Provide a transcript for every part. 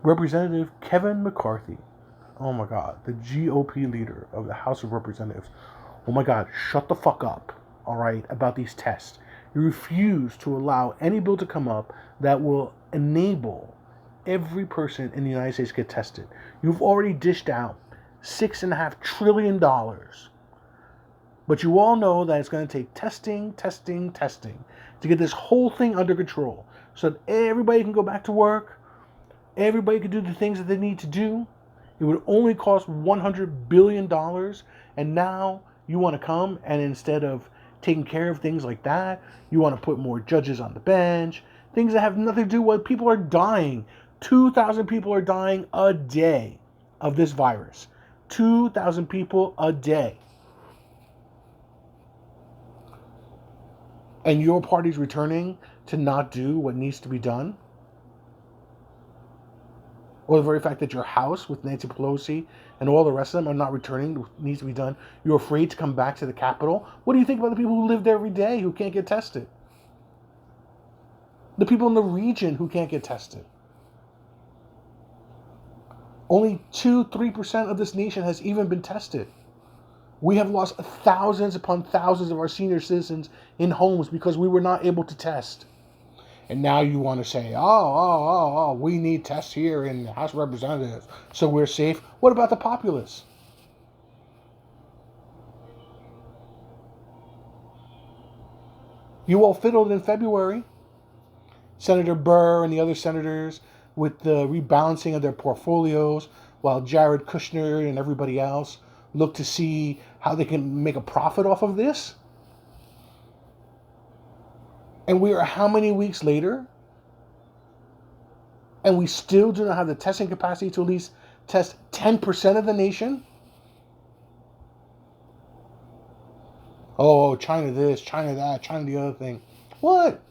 Representative Kevin McCarthy, oh my God, the GOP leader of the House of Representatives, oh my God, shut the fuck up, all right, about these tests. You refuse to allow any bill to come up that will enable every person in the United States to get tested. You've already dished out $6.5 trillion. But you all know that it's going to take testing to get this whole thing under control so that everybody can go back to work, everybody can do the things that they need to do. It would only cost $100 billion. And now you want to come and instead of taking care of things like that, you want to put more judges on the bench, things that have nothing to do with people are dying. 2,000 people are dying a day of this virus. 2,000 people a day. And your party's returning to not do what needs to be done? Or the very fact that your House with Nancy Pelosi and all the rest of them are not returning what needs to be done. You're afraid to come back to the Capitol. What do you think about the people who live there every day who can't get tested? The people in the region who can't get tested. Only 2-3% of this nation has even been tested. We have lost thousands upon thousands of our senior citizens in homes because we were not able to test. And now you want to say, we need tests here in the House of Representatives so we're safe. What about the populace? You all fiddled in February. Senator Burr and the other senators with the rebalancing of their portfolios while Jared Kushner and everybody else look to see how they can make a profit off of this. And we are how many weeks later? And we still do not have the testing capacity to at least test 10% of the nation? Oh, China this, China that, China the other thing. What?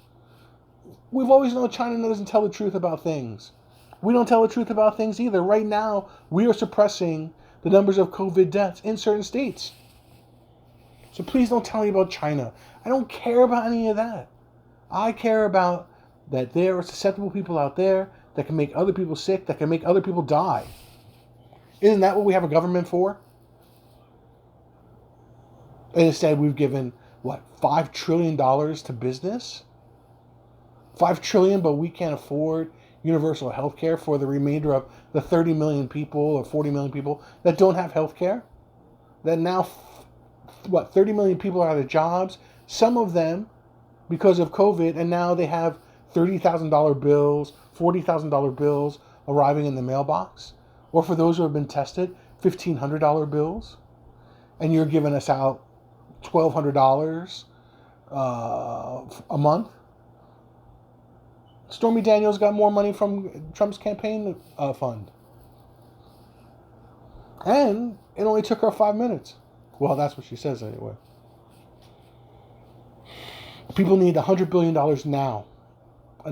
We've always known China doesn't tell the truth about things. We don't tell the truth about things either. Right now, we are suppressing the numbers of COVID deaths in certain states. So please don't tell me about China. I don't care about any of that. I care about that there are susceptible people out there that can make other people sick, that can make other people die. Isn't that what we have a government for? And instead we've given, $5 trillion to business? $5 trillion, but we can't afford universal health care for the remainder of the 30 million people or 40 million people that don't have health care? That now, 30 million people are out of jobs, some of them because of COVID, and now they have $30,000 bills, $40,000 bills arriving in the mailbox. Or for those who have been tested, $1,500 bills. And you're giving us out $1,200 a month. Stormy Daniels got more money from Trump's campaign fund. And it only took her 5 minutes. Well, that's what she says anyway. People need $100 billion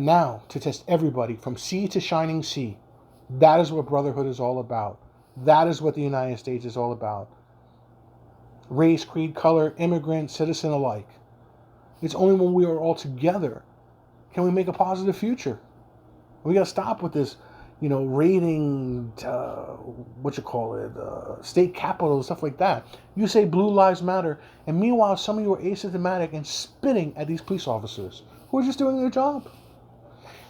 now to test everybody from sea to shining sea. That is what brotherhood is all about. That is what the United States is all about. Race, creed, color, immigrant, citizen alike. It's only when we are all together can we make a positive future. We got to stop with this, raiding, state capitals, stuff like that. You say Blue Lives Matter, and meanwhile, some of you are asymptomatic and spitting at these police officers who are just doing their job.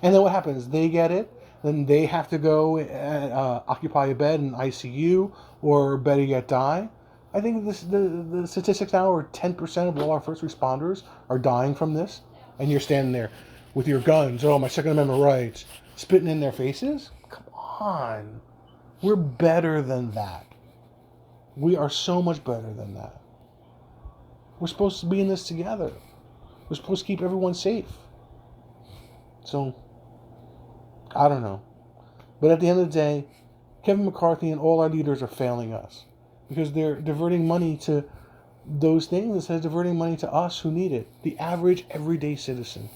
And then what happens? They get it, then they have to go and occupy a bed in ICU, or better yet, die. I think the statistics now are 10% of all our first responders are dying from this, and you're standing there with your guns, my Second Amendment rights, spitting in their faces? Come on. We're better than that. We are so much better than that. We're supposed to be in this together. We're supposed to keep everyone safe. So, I don't know. But at the end of the day, Kevin McCarthy and all our leaders are failing us. Because they're diverting money to those things instead of diverting money to us who need it. The average, everyday citizen.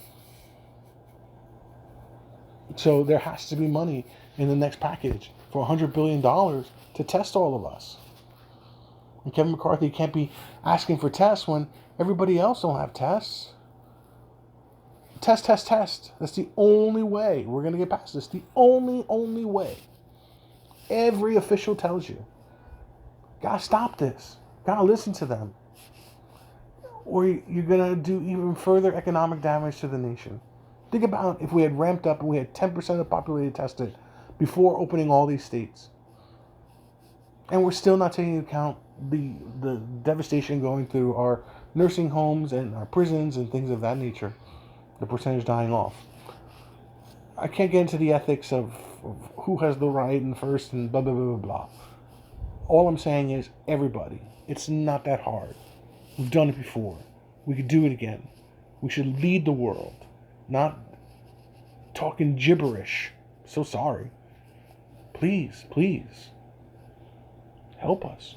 So there has to be money in the next package for $100 billion to test all of us. And Kevin McCarthy can't be asking for tests when everybody else don't have tests. Test, test, test. That's the only way we're going to get past this. The only way. Every official tells you. Gotta stop this. Gotta listen to them. Or you're going to do even further economic damage to the nation. Think about if we had ramped up and we had 10% of the population tested before opening all these states. And we're still not taking into account the devastation going through our nursing homes and our prisons and things of that nature. The percentage dying off. I can't get into the ethics of who has the right and first and blah, blah, blah, blah, blah. All I'm saying is everybody. It's not that hard. We've done it before. We could do it again. We should lead the world, not talking gibberish. So sorry. Please, please, help us.